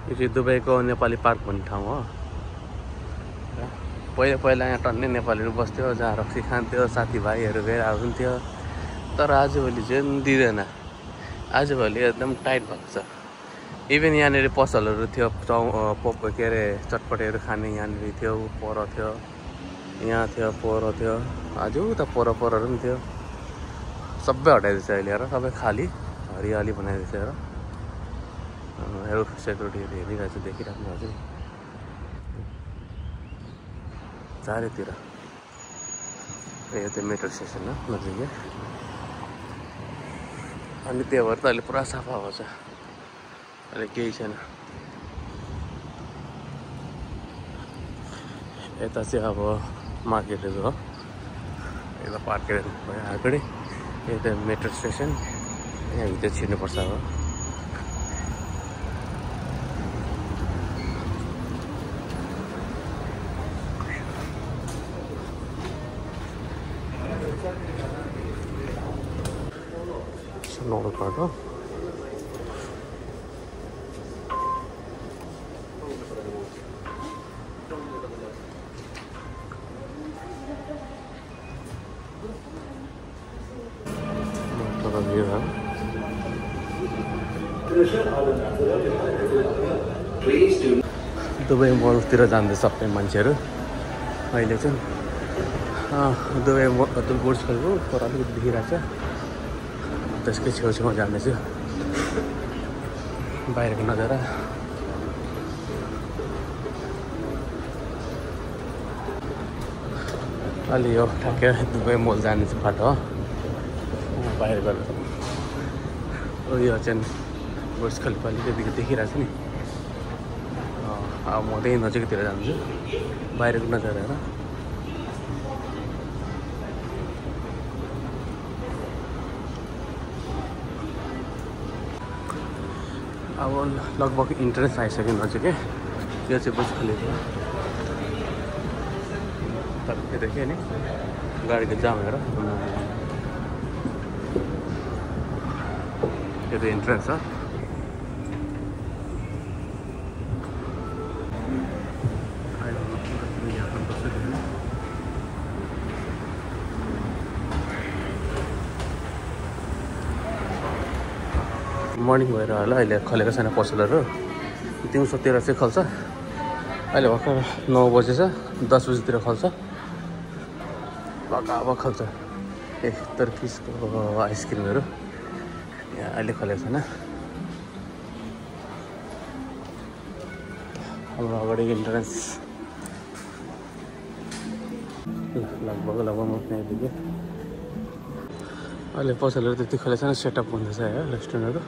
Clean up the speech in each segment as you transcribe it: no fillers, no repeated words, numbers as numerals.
यो चाहिँ दुबईको नेपाली पार्क भन्ने ठाउँ हो। पहिला यहाँ टन्नै नेपालीहरू बस्थ्यो, जहाँ रक्सी खान्थ्यो, साथीभाइहरू गएर हुन्थ्यो। तर आजभोलि चाहिँ दिँदैन, आजभोलि एकदम टाइट भएको छ। इभन यहाँनिर पसलहरू थियो, के अरे चटपटेहरू खाने यहाँनिर थियो, पर थियो, यहाँ थियो, पर थियो, आज त परहरू पनि थियो। सबै हटाइदिएछ अहिले हेर, सबै खाली हरियाली बनाइदिएछ हेर। हेर सेक्युरिटीहरू हेरिरहेको छु, देखिराख्नु भएको छ चारैतिर। यो चाहिँ मेट्रो स्टेसन हो नजिकै, अनि त्यही भएर त अहिले पुरा सफा भएको छ, अहिले केही छैन। यता चाहिँ अब मार्केटहरू हो, यता पार्कहरू भयो अगाडि। यता मेट्रो स्टेसन, यहाँ भित्र छिर्नुपर्छ अब। नौलो बाटो दुबई मलतिर जाँदै सबै मान्छेहरू। अहिले चाहिँ दुबई बुर्ज खलिफा पर अलिकति देखिरहेको छ, त्यसकै छेउछेउमा जाँदैछु। बाहिरको नजारा अलि यो ठ्याक्कै दुबई मल जाने चाहिँ बाटो हो, बाहिर गएर। यो चाहिँ बुर्ज खलिफा अलिकति देखिरहेको छ नि। अब म त्यही नजिकतिर जान्छु, बाहिरको नजारा हेर। अब लगभग इन्ट्रेन्स आइसक्यो नजिकै। यो चाहिँ बुर्ज खलिफा तपाईँ देखेँ नि, गाडीको जाम हेर। यो त इन्ट्रेन्स हो। मर्निङ भएर होला, अहिले खोलेको छैन पसलहरू। दिउँसोतिर चाहिँ खोल्छ, अहिले भर्खर 9 बजे छ, 10 बजीतिर खोल्छ। अब खोल्छ। टर्किसको आइसक्रिमहरू यहाँ अहिले खोलेको छैन। हाम्रो अगाडि इन्ट्रेन्स लगभग म त्यहाँदेखि। अहिले पसलहरू त्यति खोलेको छैन, सेटअप हुँदैछ है रेस्टुरेन्टहरू।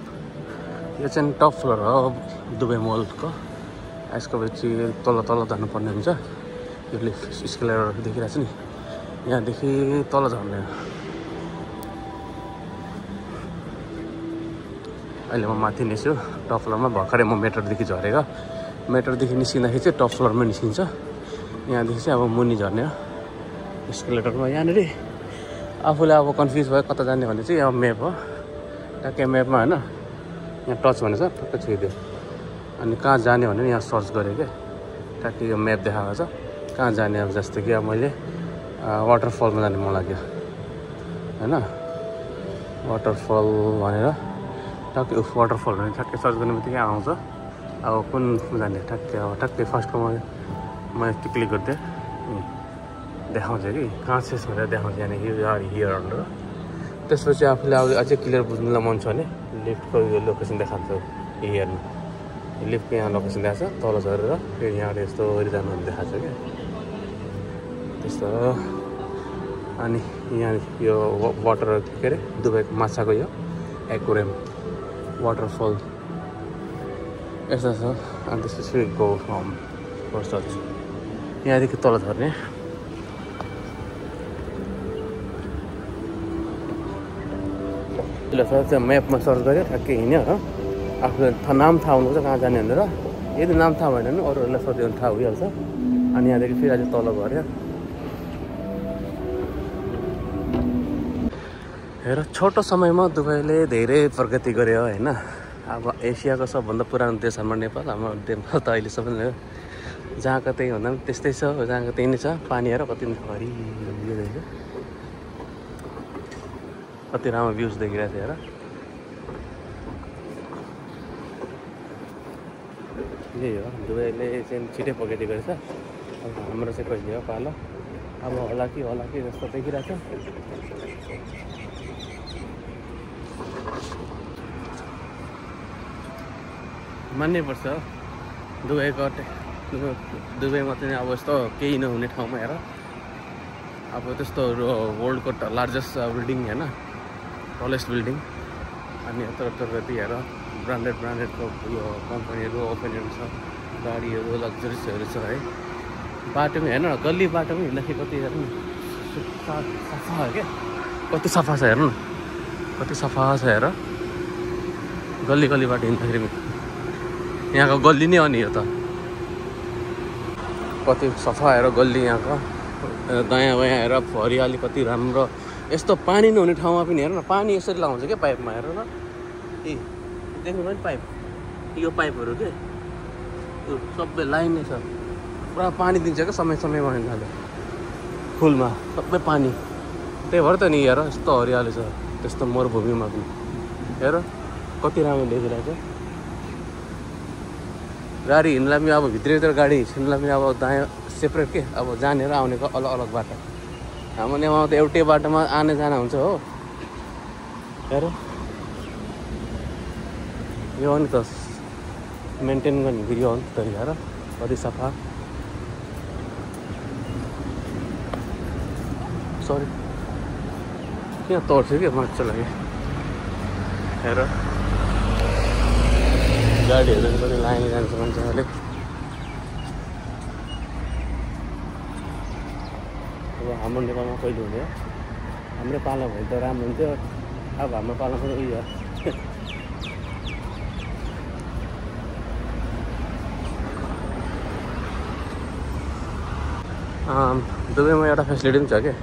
यो चाहिँ टप फ्लोर हो दुबई मलको। यसको पछि तल जानुपर्ने हुन्छ। यो लिफ्ट स्केलेटरहरू देखिरहेको छ नि, यहाँदेखि तल झर्ने। अहिले म माथि निस्छु टप फ्लोरमा। भर्खरै म मेट्रोदेखि झरेको, मेट्रोदेखि निस्किँदाखेरि चाहिँ टप फ्लोरमा निस्किन्छ। यहाँदेखि चाहिँ अब मुनि झर्ने हो स्केलेटरमा। यहाँनिर आफूले अब कन्फ्युज भयो कता जाने भने चाहिँ अब मेप हो, ट्याक्कै मेपमा होइन, यहाँ टच भनेछ टक्कै छुइदियो। अनि कहाँ जाने भने यहाँ सर्च गरेँ क्या, ट्याक्कै यो मेप देखाएको छ कहाँ जाने। अब जस्तो कि अब मैले वाटरफलमा जाने मन लाग्यो होइन, वाटरफल भनेर टक्कै वाटरफल भने ठ्याक्कै सर्च गर्ने बित्तिकै आउँछ। अब कुन जाने ठ्याक्कै फर्स्टको मैले त्यो क्लिक गरिदिएँ, देखाउँछ कि कहाँ छ भनेर देखाउँछ। यहाँ हियर भनेर। त्यसपछि आफूले अब अझै क्लियर बुझ्नुलाई मन छ भने लिफ्टको यो लोकेसन देखाउँछ हियरमा। लिफ्टको यहाँ लोकेसन देखाएको छ, तल झरेर फेरि यहाँबाट यस्तो जानु देखाएको छ क्या त्यस्तो। अनि यहाँ यो वाटर के अरे दुबईको माछाको यो एक्वेरियम वाटरफल यस्तो छ। अनि त्यसपछि गो फ्रम सर्च यहाँदेखि तल झर्ने। त्यसले म्यापमा सर्च गरेँ ठ्याक्कै हिँड्यो हो। आफूले नाम थाहा हुनुपर्छ कहाँ जाने भनेर। यदि नाम थाहा भएन भने अरूहरूलाई सोध्यो भने थाहा भइहाल्छ। अनि यहाँदेखि फेरि अझै तल गऱ्यो। हेर छोटो समयमा दुबईले धेरै प्रगति गर्यो होइन। अब एसियाको सबभन्दा पुरानो देश हाम्रो नेपाल नेपाल त अहिले सबैजना जहाँको त्यही भन्दा पनि त्यस्तै छ, जहाँको त्यही नै छ। पानी हेर कति हरियो रहेछ, कति राम्रो भ्यूज देखिरहेको थियो हेर। यही हो, दुबईले चाहिँ छिटै पकाइदिएको रहेछ। अब हाम्रो चाहिँ कहिले हो पालो, अब होला कि जस्तो देखिरहेको छ। मान्नै पर्छ दुबईमा चाहिँ अब यस्तो केही नहुने ठाउँमा हेर, अब त्यस्तो वर्ल्डको लार्जेस्ट बिल्डिङ होइन, टलेस्ट बिल्डिङ, अनि यत्र कति हेर ब्रान्डेडको यो कम्पनीहरू ओपनहरू छ, गाडीहरू लग्जरिसहरू छ है। बाटो पनि हेर्नु न, गल्ली बाटो पनि हिँड्दाखेरि कति हेर्नु न सफा हो क्या, कति सफा छ हेर्नु न, कति सफा छ हेर। गल्ली बाटो हिँड्दाखेरि पनि यहाँको गल्ली नै हो नि यो त, कति सफा हेर गल्ली यहाँको, दायाँ बायाँ हेर हरियाली कति राम्रो। यस्तो पानी नहुने ठाउँमा पनि हेर न, पानी यसरी लगाउँछ क्या पाइपमा, हेर न। ए देख्नु पनि पाइप, यो पाइपहरू के यो सबै लाइन नै छ, पुरा पानी दिन्छ क्या समयमा हिँड्दा फुलमा सबै पानी। त्यही भएर त नि हेर यस्तो हरियाली छ त्यस्तो मरुभूमिमा पनि, हेर कति राम्रो देखिरहेको छ। गाडी हिँड्दा पनि अब भित्र गाडी हिँड्दा पनि अब दायाँ सेपरेट के, अब जाने र आउनेको अलग बाटो। हाम्रो नेवामा त एउटै बाटोमा आने जाना हुन्छ हो। हेर यो हो नि त मेन्टेन गर्ने भिडियो हो नि त, हेर कति सफा। सरी किन तोड्छु कि मजा लाग्यो हेर, गाडीहरू पनि लाइन जान्छ मान्छेहरूले। अब हाम्रो नेपालमा कहिले हुने, हाम्रो पालो भयो त राम्रो हुन्थ्यो। अब हाम्रो पालो पनि उयो दुबईमा एउटा फेसिलिटी पनि छ क्या,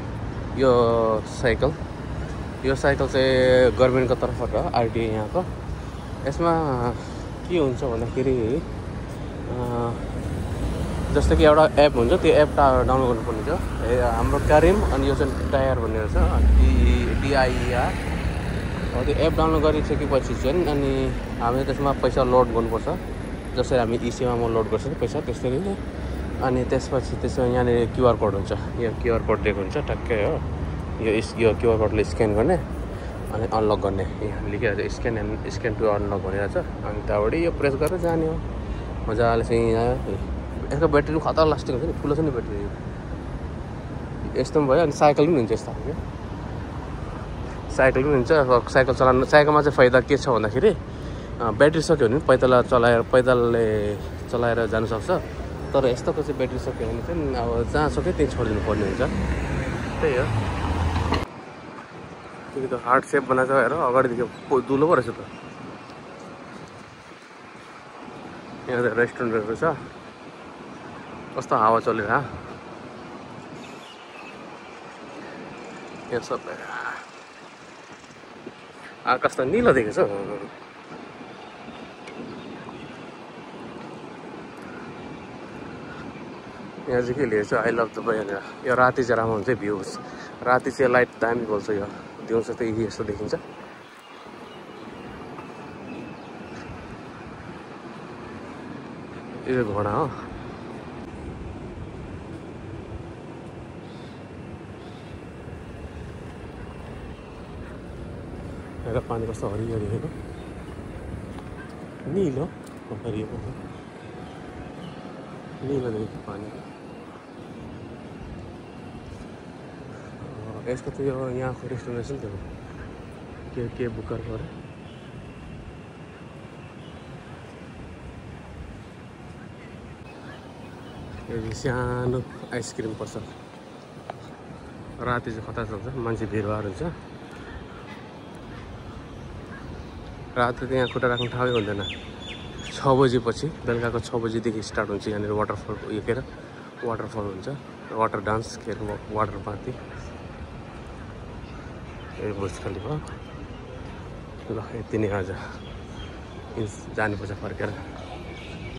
यो साइकल चाहिँ गभर्मेन्टको तर्फबाट हो, आरटिए यहाँको। यसमा के हुन्छ भन्दाखेरि जस्तो कि एउटा एप हुन्छ, त्यो एप डाउनलोड गर्नुपर्ने छ। हाम्रो क्यारिम अनि यो चाहिँ टायर भन्ने रहेछ, DIER। त्यो एप डाउनलोड गरिसकेपछि चाहिँ अनि हामीले त्यसमा पैसा लोड गर्नुपर्छ, जसरी हामी इसेवामा लोड गर्छ नि पैसा त्यसरी नै। अनि त्यसपछि त्यसमा यहाँनिर QR कोड हुन्छ, यो QR कोड दिएको हुन्छ ट्याक्कै हो। यो QR कोडले स्क्यान गर्ने अनि अनलक गर्ने, यहाँ लेखिरहेको छ स्क्यान टु अनलक भनिरहेको छ। अनि त्यहाँबाट यो प्रेस गरेर जाने हो मजाले चाहिँ। यसको ब्याट्री पनि खतरा लास्टिङ हुन्छ नि, ठुलो छ नि ब्याट्री, यस्तो पनि भयो। अनि साइकल पनि हुन्छ यस्तो खालको, साइकल पनि हुन्छ। साइकलमा चाहिँ फाइदा के छ भन्दाखेरि ब्याट्री सक्यो भने पैदलले चलाएर जानु सक्छ। तर यस्तोको चाहिँ ब्याट्री सक्यो भने चाहिँ अब जहाँ सक्यो त्यही छोडिदिनु पर्ने हुन्छ, त्यही हो। त्यो त हार्ट सेप बनाएको हेर, अगाडिदेखि दुलो पो रहेछ त। यहाँ त रेस्टुरेन्टहरू छ, कस्तो हावा चलेर यहाँ सबै। आकाश त निलो देखेछ। यहाँ चाहिँ के लेखेको छ, आई लभ दुबई भनेर। यो राति चाहिँ राम्रो हुन्छ भ्यूज, राति चाहिँ लाइट दामी बोल्छ। यो दिउँसो त यस्तो देखिन्छ। यो घोडा हो, हेर पानी कस्तो हरियो देखेको, निलो हरियो निलो देखेको पानी। यसको त यो यहाँको रेस्टुरेन्ट छ नि त, के बुकर गरे। यो सानो आइसक्रिम पर्छ, राति चाहिँ खतरा चल्छ, मान्छे भिडभाड हुन्छ। राति त यहाँ खुट्टा राख्ने ठाउँै हुँदैन। 6 बजीपछि, बेलुकाको 6 बजीदेखि स्टार्ट हुन्छ यहाँनिर वाटरफल, यो के अरे वाटरफल हुन्छ, वाटर डान्स के अरे वाटर पार्टी। ए बुर्ज खलिफा ल यति नै आज जानुपर्छ फर्केर।